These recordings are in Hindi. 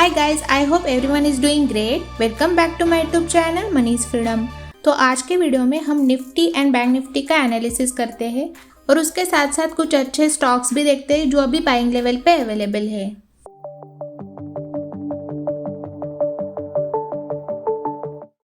Hi guys, I hope everyone is doing great. Welcome back to my YouTube channel Manish freedom. तो आज के वीडियो में हम निफ्टी एंड बैंक निफ्टी का एनालिसिस करते हैं और उसके साथ साथ कुछ अच्छे स्टॉक्स भी देखते हैं जो अभी बाइंग लेवल पे अवेलेबल है।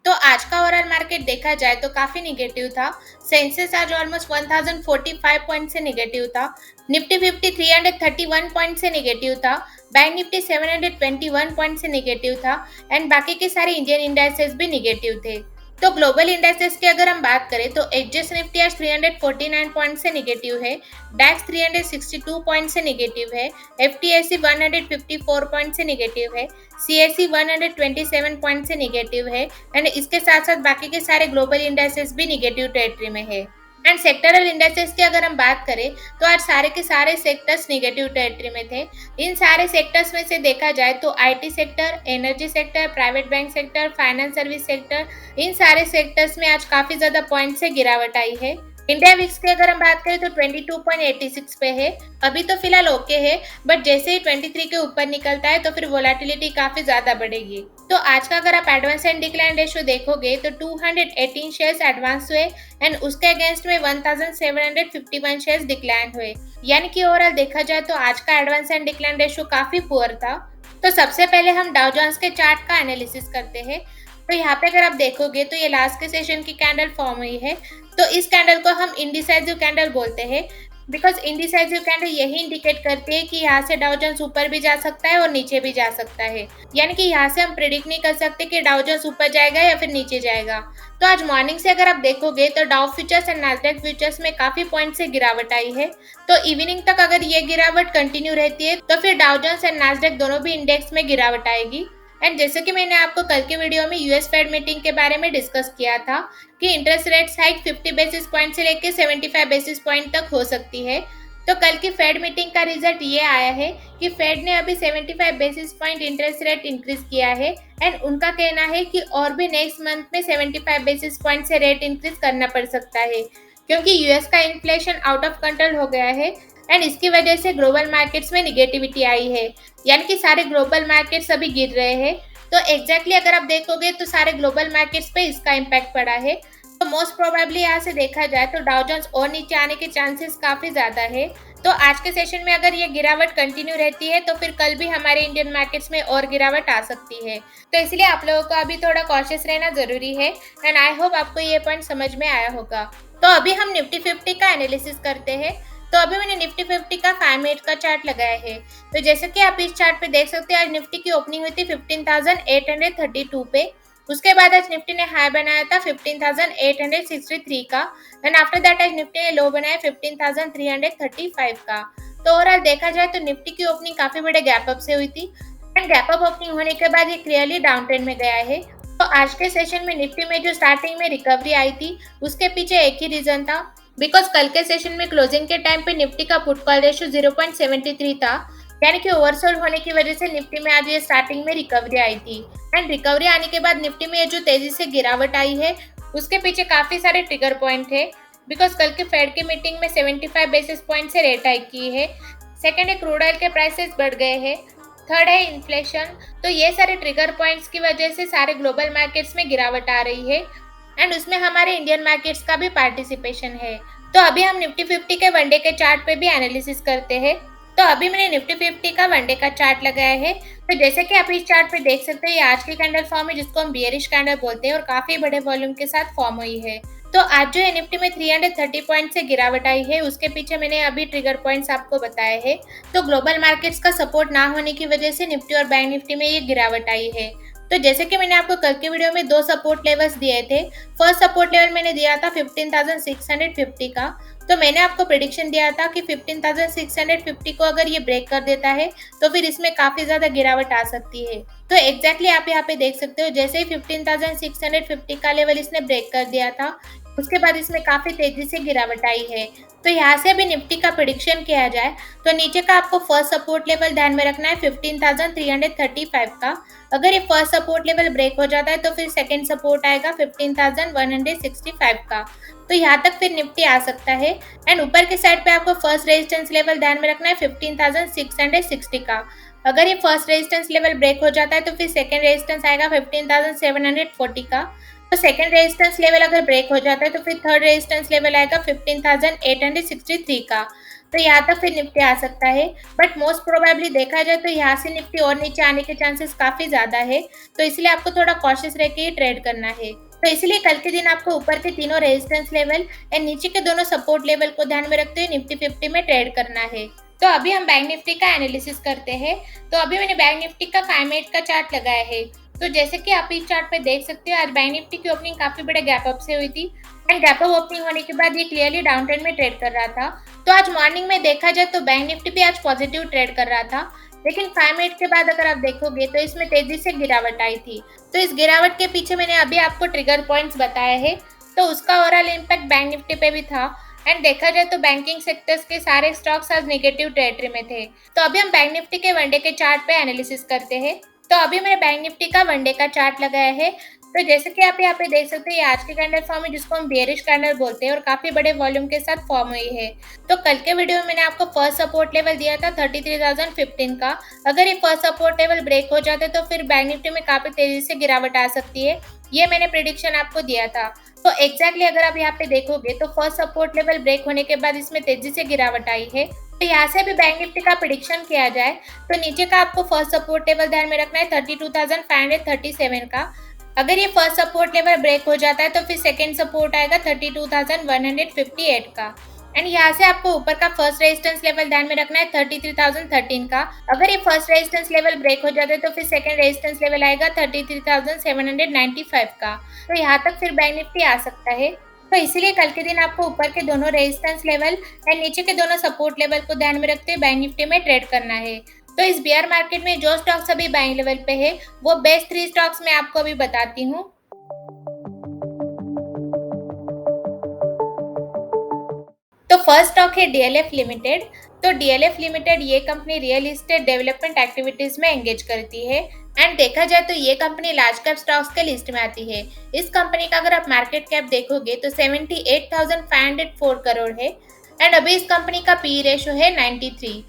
तो आज का ओवरऑल मार्केट देखा जाए तो काफी निगेटिव था। सेंसेक्स आज ऑलमोस्ट 1045 पॉइंट से निगेटिव था। निफ्टी 50 331 पॉइंट से निगेटिव था। बैंक निफ्टी 721 पॉइंट से निगेटिव था एंड बाकी के सारे इंडियन इंडाइसेस भी निगेटिव थे। तो ग्लोबल इंडाइसेस की अगर हम बात करें तो एचएस निफ्टी आज 349 पॉइंट से निगेटिव है, डैक्स 362 पॉइंट से निगेटिव है, एफटीएसई 154 पॉइंट से निगेटिव है, सीएसई 127 पॉइंट से निगेटिव है एंड इसके साथ साथ बाकी के सारे ग्लोबल इंडाइसेस भी निगेटिव टेरिटरी में है। एंड सेक्टरल इंडाइसेस की अगर हम बात करें तो आज सारे के सारे सेक्टर्स निगेटिव टेरिटरी में थे। इन सारे सेक्टर्स में से देखा जाए तो IT sector, energy sector, private bank sector, finance service sector, इन सारे सेक्टर्स में आज काफी ज्यादा पॉइंट से गिरावट आई है। इंडिया विक्स की अगर हम बात करें तो 22.86 पे है। अभी तो फिलहाल ओके है, बट जैसे ही 23 के ऊपर निकलता है तो फिर वोलेटिलिटी काफी ज्यादा बढ़ेगी। तो आज का अगर आप एडवांस एंड डिक्लाइन रेशियो देखोगे तो 218 शेयर्स एडवांस हुए एंड उसके अगेंस्ट में 1751 शेयर्स डिक्लाइन हुए। यानी कि ओवरऑल देखा जाए तो आज का एडवांस एंड डिक्लाइन रेशियो काफी पुअर था। तो सबसे पहले हम डाउ जोन्स के चार्ट का एनालिसिस करते हैं। तो यहाँ पे अगर आप देखोगे तो ये लास्ट के सेशन की कैंडल फॉर्म हुई है। तो इस कैंडल को हम इंडिसाइजिव कैंडल बोलते हैं, बिकॉज इंडिसाइजिव कैंडल यही इंडिकेट करती है कि यहाँ से डाउ जोन्स ऊपर भी जा सकता है और नीचे भी जा सकता है। यानी कि यहाँ से हम प्रिडिक्ट नहीं कर सकते कि डाउ जोन्स ऊपर जाएगा या फिर नीचे जाएगा। तो आज मॉर्निंग से अगर आप देखोगे तो Dow futures and Nasdaq futures में काफी पॉइंट से गिरावट आई है। तो इवनिंग तक अगर ये गिरावट कंटिन्यू रहती है तो फिर डाउ जोन्स एंड नैस्डैक दोनों भी इंडेक्स में गिरावट आएगी। एंड जैसे कि मैंने आपको कल के वीडियो में यूएस फेड मीटिंग के बारे में डिस्कस किया था कि interest rates hike 50 basis point से लेकर 75 बेसिस पॉइंट तक हो सकती है। तो कल की फेड मीटिंग का रिजल्ट ये आया है कि फेड ने अभी 75 basis point interest rate increase किया है एंड उनका कहना है कि और भी नेक्स्ट मंथ में 75 बेसिस पॉइंट से रेट इंक्रीज करना पड़ सकता है, क्योंकि यूएस का इन्फ्लेशन आउट ऑफ कंट्रोल हो गया है एंड इसकी वजह से ग्लोबल मार्केट्स में निगेटिविटी आई है। यानी कि सारे ग्लोबल मार्केट्स अभी गिर रहे हैं। तो एग्जैक्टली अगर आप देखोगे तो सारे ग्लोबल मार्केट्स पे इसका इम्पैक्ट पड़ा है। तो मोस्ट प्रोबेबली यहाँ से देखा जाए तो डाउ जोन्स और नीचे आने के चांसेस काफी ज्यादा है। तो आज के सेशन में अगर ये गिरावट कंटिन्यू रहती है तो फिर कल भी हमारे इंडियन मार्केट्स में और गिरावट आ सकती है। तो इसलिए आप लोगों को अभी थोड़ा कॉशियस रहना जरूरी है एंड आई होप आपको ये पॉइंट समझ में आया होगा। तो अभी हम निफ्टी 50 का एनालिसिस करते हैं। तो अभी मैंने निफ्टी 50 का 5 मिनट का चार्ट लगाया है। तो जैसे कि आप इस चार्ट पे देख सकते हैं, आज निफ्टी की ओपनिंग हुई थी 15,832 पे। उसके बाद आज निफ्टी ने हाई बनाया था 15,863 का एंड आफ्टर दैट आज निफ्टी ने लो बनाया 15,335 का। तो ओवरऑल देखा जाए तो निफ्टी की ओपनिंग काफी बड़े गैप अप से हुई थी एंड गैप अप ओपनिंग होने के बाद ये क्लियरली डाउन ट्रेंड में गया है। तो आज के सेशन में निफ्टी में जो स्टार्टिंग में रिकवरी आई थी उसके पीछे एक ही रीजन था, बिकॉज कल के सेशन में क्लोजिंग के टाइम पे निफ्टी का पुट कॉल रेशियो 0.73 था। यानी कि ओवरसोल्ड होने की वजह से निफ्टी में आज ये स्टार्टिंग में रिकवरी आई थी एंड रिकवरी आने के बाद निफ्टी में ये जो तेजी से गिरावट आई है उसके पीछे काफी सारे ट्रिगर पॉइंट थे, बिकॉज कल के फेड की मीटिंग में 75 बेसिस पॉइंट से रेट हाइक की है। सेकेंड है क्रूड ऑयल के प्राइसेस बढ़ गए हैं। थर्ड है इन्फ्लेशन। तो ये सारे ट्रिगर पॉइंट्स की वजह से सारे ग्लोबल मार्केट्स में गिरावट आ रही है एंड उसमें हमारे इंडियन मार्केट्स का भी पार्टिसिपेशन है। तो अभी हम निफ्टी 50 के वनडे के चार्ट पे भी एनालिसिस करते हैं। तो अभी मैंने निफ्टी 50 का वनडे का चार्ट लगाया है। तो जैसे कि आप इस चार्ट पे देख सकते हैं, ये आज की कैंडल फॉर्म है जिसको हम बियरिश कैंडल बोलते हैं और काफी बड़े वॉल्यूम के साथ फॉर्म हुई है। तो आज जो निफ्टी में 330 पॉइंट से गिरावट आई है उसके पीछे मैंने अभी ट्रिगर पॉइंट्स आपको बताए हैं। तो ग्लोबल मार्केट्स का सपोर्ट ना होने की वजह से निफ्टी और बैंक निफ्टी में ये गिरावट आई है। तो जैसे कि मैंने आपको कल के वीडियो में 2 सपोर्ट लेवल्स दिए थे। फर्स्ट सपोर्ट लेवल मैंने दिया था 15,650 का। तो मैंने आपको प्रेडिक्शन दिया था कि 15,650 को अगर ये ब्रेक कर देता है तो फिर इसमें काफी ज्यादा गिरावट आ सकती है। तो एग्जैक्टली आप यहाँ पे देख सकते हो, जैसे ही 15,650 का लेवल इसने ब्रेक कर दिया था उसके बाद इसमें काफी तेजी से गिरावट आई है। तो यहाँ से अभी निफ्टी का प्रेडिक्शन किया जाए तो नीचे का आपको फर्स्ट सपोर्ट लेवल ध्यान में रखना है 15,335 का। अगर ये फर्स्ट सपोर्ट लेवल ब्रेक हो जाता है तो फिर सेकंड सपोर्ट आएगा 15,165 का। तो यहाँ तक फिर निफ्टी आ सकता है एंड ऊपर के साइड पे आपको फर्स्ट रेजिस्टेंस लेवल ध्यान में रखना है 15,660 का। अगर ये फर्स्ट रेजिस्टेंस लेवल ब्रेक हो जाता है तो फिर सेकंड रेजिस्टेंस आएगा 15,740 का। तो सेकंड रेजिस्टेंस लेवल अगर ब्रेक हो जाता है तो फिर थर्ड रेजिस्टेंस लेवल आएगा 15,863 का। तो यहाँ तक फिर निफ्टी आ सकता है, बट मोस्ट प्रोबेबली देखा जाए तो यहाँ से निफ्टी और नीचे आने के चांसेस काफी ज्यादा है, तो इसलिए आपको थोड़ा कॉशियस रह के ही ट्रेड करना है। तो इसलिए कल के दिन आपको ऊपर के तीनों रेजिस्टेंस लेवल एंड नीचे के दोनों सपोर्ट लेवल को ध्यान में रखते हुए निफ्टी 50 में ट्रेड करना है। तो अभी हम बैंक निफ्टी का एनालिसिस करते हैं। तो अभी मैंने बैंक निफ्टी का 5 मिनट का चार्ट लगाया है। तो जैसे कि आप इस चार्ट पे देख सकते हो, आज बैंक निफ्टी की ओपनिंग काफी बड़े गैप अप से हुई थी एंड गैप अप ओपनिंग होने के बाद ये क्लियरली डाउन ट्रेंड में ट्रेड कर रहा था। तो आज मॉर्निंग में देखा जाए तो बैंक निफ्टी भी आज पॉजिटिव ट्रेड कर रहा था, लेकिन 5 मिनट के बाद अगर आप देखोगे तो इसमें तेजी से गिरावट आई थी। तो इस गिरावट के पीछे मैंने अभी आपको ट्रिगर पॉइंट्स बताए हैं, तो उसका ओवरऑल इम्पैक्ट बैंक निफ्टी पे भी था। एंड देखा जाए तो बैंकिंग सेक्टर्स के सारे स्टॉक्स आज नेगेटिव टेरिटरी में थे। तो अभी हम बैंक निफ्टी के वनडे के चार्ट पे एनालिसिस करते हैं। तो अभी मैंने बैंक निफ्टी का वनडे का चार्ट लगाया है। तो जैसे कि आप यहाँ पे देख सकते हैं, ये आज की कैंडल फॉर्म है जिसको हम बेयरिश कैंडल बोलते हैं और काफी बड़े वॉल्यूम के साथ फॉर्म हुई है। तो कल के वीडियो में मैंने आपको फर्स्ट सपोर्ट लेवल दिया था 33,015 का। अगर ये फर्स्ट सपोर्ट लेवल ब्रेक हो जाते तो फिर बैंक निफ्टी में काफी तेजी से गिरावट आ सकती है, ये मैंने प्रिडिक्शन आपको दिया था। तो एग्जैक्टली अगर आप यहाँ पे देखोगे तो फर्स्ट सपोर्ट लेवल ब्रेक होने के बाद इसमें तेजी से गिरावट आई है। तो यहाँ से भी बैंक निफ्टी का प्रिडिक्शन किया जाए तो नीचे का आपको फर्स्ट सपोर्ट लेवल ध्यान में रखना है 32,537 का। अगर ये फर्स्ट सपोर्ट लेवल ब्रेक हो जाता है तो फिर सेकंड सपोर्ट आएगा 32,158 का। एंड यहाँ से आपको ऊपर का फर्स्ट रेजिस्टेंस लेवल ध्यान में रखना है 33,013 का। अगर ये फर्स्ट रेजिस्टेंस लेवल ब्रेक हो जाता है तो फिर सेकंड रेजिस्टेंस लेवल आएगा 33,795 का। तो यहाँ तक फिर बैंक निफ्टी आ सकता है। तो इसीलिए कल के दिन आपको ऊपर के दोनों रेजिस्टेंस लेवल एंड नीचे के दोनों सपोर्ट लेवल को ध्यान में रखते हुए बैंक निफ्टी में ट्रेड करना है। तो इस बियर मार्केट में जो स्टॉक्स अभी बाइंग लेवल पे है वो बेस्ट 3 स्टॉक्स मैं आपको अभी बताती हूँ। तो फर्स्ट स्टॉक है डीएलएफ लिमिटेड। तो डीएलएफ लिमिटेड ये company real estate development activities में एंगेज करती है एंड देखा जाए तो ये कंपनी लार्ज कैप स्टॉक्स के लिस्ट में आती है। इस कंपनी का अगर आप मार्केट कैप देखोगे तो 78,504 करोड़ है एंड अभी इस कंपनी का पी रेशियो है 93।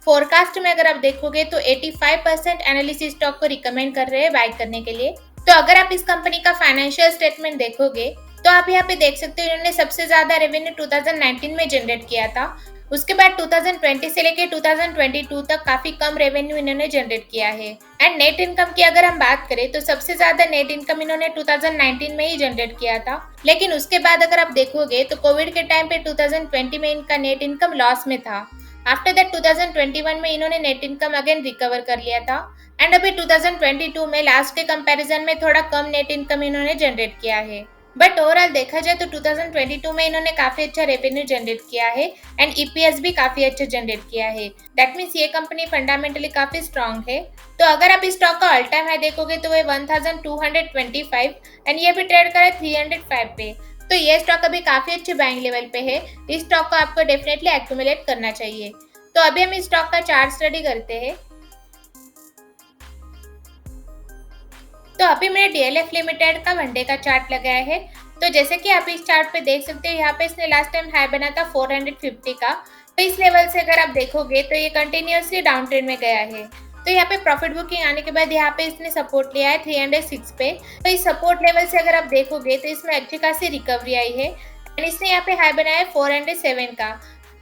फोरकास्ट में अगर आप देखोगे तो 85% एनालिस्ट स्टॉक को रिकमेंड कर रहे हैं बाय करने के लिए। तो अगर आप इस कंपनी का फाइनेंशियल स्टेटमेंट देखोगे तो आप यहाँ पे देख सकते हो, इन्होंने सबसे ज्यादा रेवेन्यू 2019 में जनरेट किया था। उसके बाद 2020 से लेके 2022 तक काफी कम रेवेन्यू इन्होंने जनरेट किया है। एंड नेट इनकम की अगर हम बात करें तो सबसे ज्यादा नेट इनकम इन्होंने 2019 में ही जनरेट किया था, लेकिन उसके बाद अगर आप देखोगे तो कोविड के टाइम पे 2020 में इनका नेट इनकम लॉस में था। आफ्टर दैट 2021 में इन्होंने नेट इनकम अगेन रिकवर कर लिया था एंड अभी 2022 में लास्ट के कंपैरिजन में थोड़ा कम नेट इनकम इन्होंने जनरेट किया है। बट ओवरऑल देखा जाए तो 2022 में इन्होंने काफी अच्छा रेवेन्यू जनरेट किया है एंड ईपीएस भी काफी अच्छा जनरेट किया है। दैट मीन्स ये कंपनी फंडामेंटली काफी स्ट्रांग है। तो अगर आप इस स्टॉक का ऑल टाइम हाई देखोगे तो वो 1225 एंड ये भी ट्रेड करे 305 पे। तो ये स्टॉक अभी काफी अच्छे बाइंग लेवल पे है। इस स्टॉक को आपको डेफिनेटली एक्यूमुलेट करना चाहिए। तो अभी हम इस स्टॉक का चार्ट स्टडी करते हैं। तो अभी मैंने डीएलएफ लिमिटेड का वनडे का चार्ट लगाया है। तो जैसे कि आप इस चार्ट पे देख सकते हो, यहाँ पे इसने लास्ट टाइम हाई बना था 450 का। तो इस लेवल से अगर आप देखोगे तो ये कंटिन्यूअसली डाउन ट्रेंड में गया है। तो यहाँ पे प्रॉफिट बुकिंग आने के बाद यहाँ पे इसने सपोर्ट लिया है 306 पे। तो इस सपोर्ट लेवल से अगर आप देखोगे तो इसमें अच्छी खासी रिकवरी आई है एंड इसने यहाँ पे हाई बनाया है 407 का।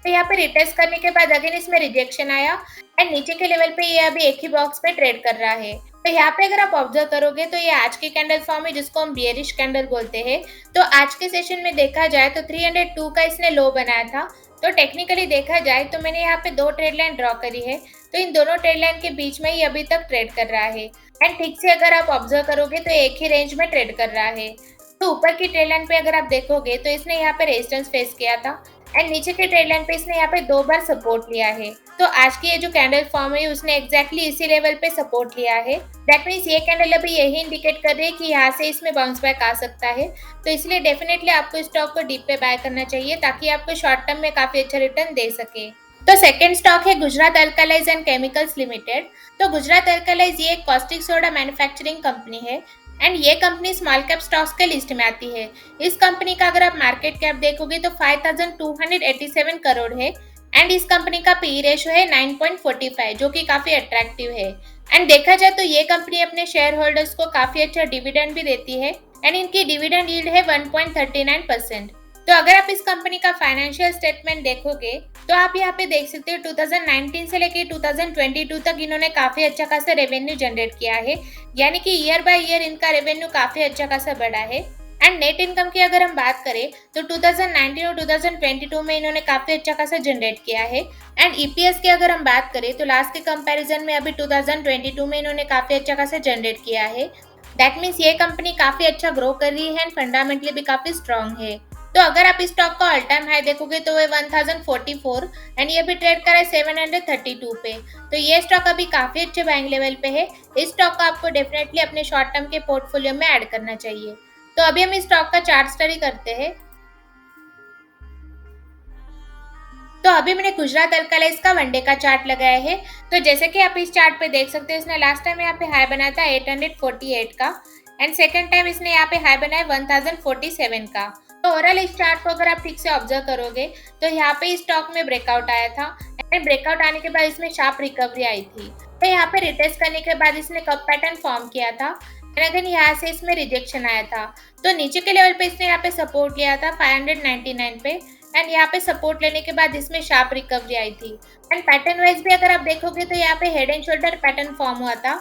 तो यहाँ पे रिटेस्ट करने के बाद अगेन इसमें रिजेक्शन आया एंड नीचे के लेवल पे ये अभी एक ही बॉक्स में ट्रेड कर रहा है। तो यहाँ पे अगर आप ऑब्जर्व करोगे तो ये आज की कैंडल फॉर्म है जिसको हम बियरिश कैंडल बोलते हैं। तो आज के सेशन में देखा जाए तो 302 का इसने लो बनाया था। तो टेक्निकली देखा जाए तो मैंने यहाँ पे 2 ट्रेड लाइन ड्रॉ करी है। तो इन दोनों ट्रेड लाइन के बीच में ही अभी तक ट्रेड कर रहा है एंड ठीक से अगर आप ऑब्जर्व करोगे तो एक ही रेंज में ट्रेड कर रहा है। तो ऊपर की ट्रेड लाइन पे अगर आप देखोगे तो इसने यहाँ पे रेजिस्टेंस फेस किया था एंड नीचे के ट्रेड लाइन पे इसने यहाँ पे 2 बार सपोर्ट लिया है। तो आज की ये जो कैंडल फॉर्म है उसने एग्जैक्टली इसी लेवल पे सपोर्ट लिया है। दैट मीन्स ये कैंडल अभी यही इंडिकेट कर रही है कि यहाँ से इसमें बाउंस बैक आ सकता है। तो इसलिए डेफिनेटली आपको स्टॉक को डीप पे बाय करना चाहिए ताकि आपको शॉर्ट टर्म में काफी अच्छा रिटर्न दे सके। तो सेकंड स्टॉक है गुजरात अल्कालाइज एंड केमिकल्स लिमिटेड। तो गुजरात अल्कालाइज ये एक कॉस्टिक सोडा मैन्युफैक्चरिंग कंपनी है एंड ये कंपनी स्मॉल कैप स्टॉक्स के लिस्ट में आती है। इस कंपनी का अगर आप मार्केट कैप देखोगे तो 5,287 करोड़ है एंड इस कंपनी का पी रेशियो है 9.45 जो कि काफी अट्रैक्टिव है। एंड देखा जाए तो ये कंपनी अपने शेयर होल्डर्स को काफी अच्छा डिविडेंड भी देती है एंड इनकी डिविडेंड यील्ड है 1.39%। तो अगर आप इस कंपनी का फाइनेंशियल स्टेटमेंट देखोगे तो आप यहाँ पे देख सकते हो 2019 से लेके 2022 तक इन्होंने काफी अच्छा खासा रेवेन्यू जनरेट किया है, यानी कि ईयर बाय ईयर इनका रेवेन्यू काफी अच्छा खासा बढ़ा है। एंड नेट इनकम की अगर हम बात करें तो 2019 और 2022 में इन्होंने काफी अच्छा खासा जनरेट किया है। एंड ईपीएस की अगर हम बात करें तो लास्ट के कंपैरिजन में अभी 2022 में इन्होंने काफी अच्छा खासा जनरेट किया है। दैट मीन्स ये कंपनी काफी अच्छा ग्रो कर रही है एंड फंडामेंटली भी काफी स्ट्रांग है। तो अगर आप इस स्टॉक का ऑल टाइम हाई देखोगे तो वो 1044 एंड ये भी ट्रेड कर रहा है 732 पे। तो ये स्टॉक अभी काफी अच्छे बाइंग लेवल पे है। इस स्टॉक को आपको डेफिनेटली अपने शॉर्ट टर्म के पोर्टफोलियो में ऐड करना चाहिए। तो अभी हम इस स्टॉक का चार्ट स्टडी करते हैं। तो अभी मैंने गुजरात अल्कालाइज का वनडे का चार्ट लगाया है। तो जैसे कि आप इस चार्ट पे देख सकते हैं, इसने लास्ट टाइम यहाँ पे हाई बनाया था 848 का एंड सेकंड टाइम इसने यहाँ पे हाई बनाया 1047 का। तो ओवरऑल इस चार्ट को अगर आप ठीक से ऑब्जर्व करोगे तो यहाँ पे इस स्टॉक में ब्रेकआउट आया था एंड ब्रेकआउट आने के बाद इसमें शार्प रिकवरी आई थी। तो यहाँ पे रिटेस्ट करने के बाद इसने कप पैटर्न फॉर्म किया था एंड अगेन यहाँ से इसमें रिजेक्शन आया था। तो नीचे के लेवल पे इसने यहाँ पे सपोर्ट लिया था 599 पे एंड यहाँ पे सपोर्ट लेने के बाद इसमें शार्प रिकवरी आई थी। एंड पैटर्न वाइज भी अगर आप देखोगे तो यहाँ पे head and shoulder pattern form हुआ था।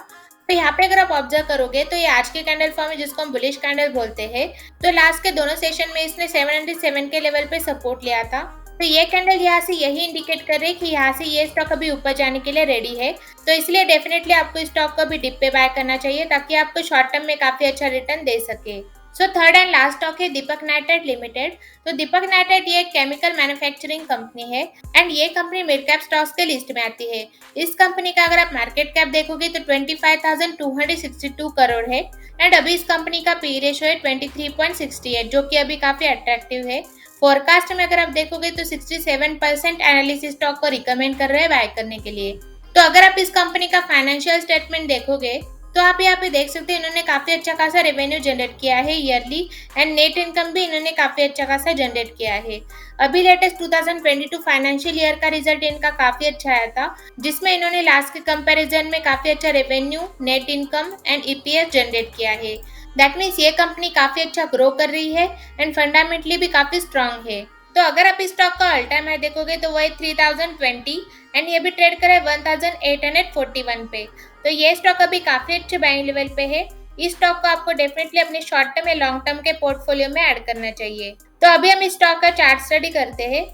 तो यहाँ पे अगर आप ऑब्जर्व करोगे तो ये आज के कैंडल फॉर्म है जिसको हम बुलिश कैंडल बोलते हैं। तो लास्ट के दोनों सेशन में इसने 707 के लेवल पे सपोर्ट लिया था। तो ये कैंडल यहाँ से यही इंडिकेट कर रही है कि यहाँ से ये स्टॉक अभी ऊपर जाने के लिए रेडी है। तो इसलिए डेफिनेटली आपको इस स्टॉक को भी डिप पे बाय करना चाहिए ताकि आपको शॉर्ट टर्म में काफी अच्छा रिटर्न दे सके। So third and last stock है दीपक नाइट्राइट लिमिटेड। तो दीपक नाइट्राइट ये एक केमिकल मैन्युफैक्चरिंग कंपनी है एंड ये कंपनी मिड कैप स्टॉक्स के लिस्ट में आती है। इस कंपनी का अगर आप मार्केट कैप देखोगे तो 25,262 करोड़ है एंड अभी इस कंपनी का पी रेशियो है 23.68 जो कि अभी काफी अट्रैक्टिव है। फोरकास्ट में अगर आप देखोगे तो 67% एनालिस्ट स्टॉक को रिकमेंड कर रहे हैं बाय करने के लिए। तो अगर आप इस कंपनी का फाइनेंशियल स्टेटमेंट देखोगे तो आप यहाँ पे देख सकते हैं इन्होंने काफी अच्छा खासा रेवेन्यू जनरेट किया है ईयरली एंड नेट इनकम भी इन्होंने काफी अच्छा खासा जनरेट किया है। अभी लेटेस्ट 2022 फाइनेंशियल ईयर का रिजल्ट इनका काफी अच्छा आया था जिसमें इन्होंने लास्ट के कंपैरिजन में काफी अच्छा revenue, net income and EPS generate किया है। दैट मीन्स ये कंपनी काफी अच्छा ग्रो कर रही है एंड फंडामेंटली भी काफी स्ट्रांग है। तो अगर आप इस स्टॉक का ऑल टाइम हाई देखोगे तो वह 3020 एंड ये भी ट्रेड करे 1841 पे। तो ये स्टॉक अभी काफी अच्छे बाइंग लेवल पे है। इस स्टॉक को आपको डेफिनेटली अपने शॉर्ट टर्म या लॉन्ग टर्म के पोर्टफोलियो में ऐड करना चाहिए। तो अभी हम इस स्टॉक का चार्ट स्टडी करते हैं।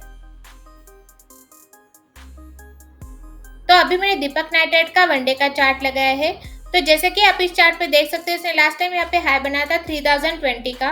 तो अभी मैंने दीपक नाइट्राइट का वनडे का चार्ट लगाया है। तो जैसे कि आप इस चार्ट पे देख सकते हो इसने लास्ट टाइम यहाँ पे हाई बनाया था 3020 का।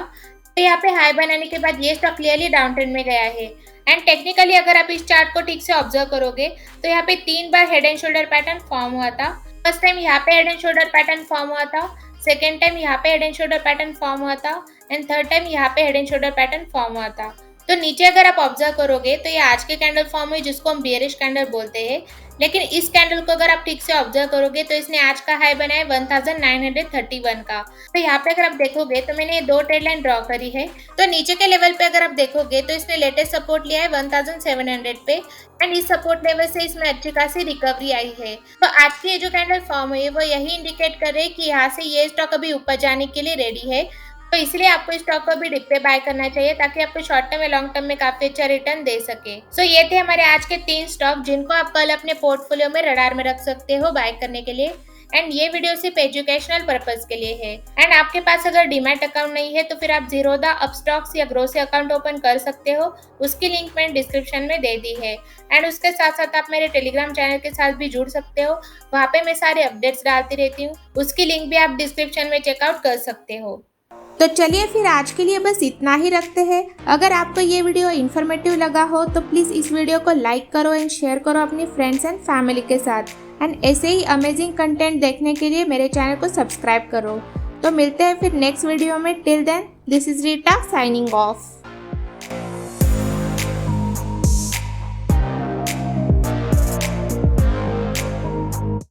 तो यहाँ पे हाई बनाने के बाद ये स्टॉक क्लियरली डाउन ट्रेंड में गया है एंड टेक्निकली अगर आप इस चार्ट को ठीक से ऑब्जर्व करोगे तो यहाँ पे 3 बार head and shoulder pattern form हुआ था। फर्स्ट टाइम यहाँ पे head and shoulder pattern form हुआ था, सेकेंड टाइम यहाँ पे head and shoulder pattern form हुआ था एंड थर्ड टाइम यहाँ पे head and shoulder pattern form हुआ था। तो नीचे अगर आप ऑब्जर्व करोगे तो ये आज के कैंडल फॉर्म है जिसको हम बियरिश कैंडल बोलते हैं। लेकिन इस कैंडल को अगर आप ठीक से ऑब्जर्व करोगे तो इसने आज का हाई बनाया 1931 का। तो यहाँ पे अगर आप देखोगे तो मैंने ये 2 ट्रेड लाइन ड्रॉ करी है। तो नीचे के लेवल पे अगर आप देखोगे तो इसने लेटेस्ट सपोर्ट लिया है 1700 पे एंड इस सपोर्ट लेवल से इसमें अच्छी खासी रिकवरी आई है। तो आज की ये जो कैंडल फॉर्म हुई है वो यही इंडिकेट कर रहे हैं कि यहाँ से ये स्टॉक अभी ऊपर जाने के लिए रेडी है। तो इसलिए आपको इस स्टॉक को भी डिप पे बाय करना चाहिए ताकि आपको शॉर्ट टर्म या लॉन्ग टर्म में काफी अच्छा रिटर्न दे सके। सो ये थे हमारे आज के 3 स्टॉक जिनको आप कल अपने पोर्टफोलियो में रडार में रख सकते हो बाय करने के लिए। एंड ये वीडियो सिर्फ एजुकेशनल पर्पज के लिए है। एंड आपके पास अगर डीमैट अकाउंट नहीं है तो फिर आप जीरोधा, अपस्टॉक्स या ग्रो से अकाउंट ओपन कर सकते हो। उसकी लिंक मैंने डिस्क्रिप्शन में दे दी है। एंड उसके साथ साथ आप मेरे टेलीग्राम चैनल के साथ भी जुड़ सकते हो। वहाँ पे मैं सारे अपडेट्स डालती रहती हूँ। उसकी लिंक भी आप डिस्क्रिप्शन में चेकआउट कर सकते हो। तो चलिए फिर आज के लिए बस इतना ही रखते हैं। अगर आपको ये वीडियो इन्फॉर्मेटिव लगा हो तो प्लीज़ इस वीडियो को लाइक करो एंड शेयर करो अपनी फ्रेंड्स एंड फैमिली के साथ। एंड ऐसे ही अमेजिंग कंटेंट देखने के लिए मेरे चैनल को सब्सक्राइब करो। तो मिलते हैं फिर नेक्स्ट वीडियो में। Till then this is Rita signing of.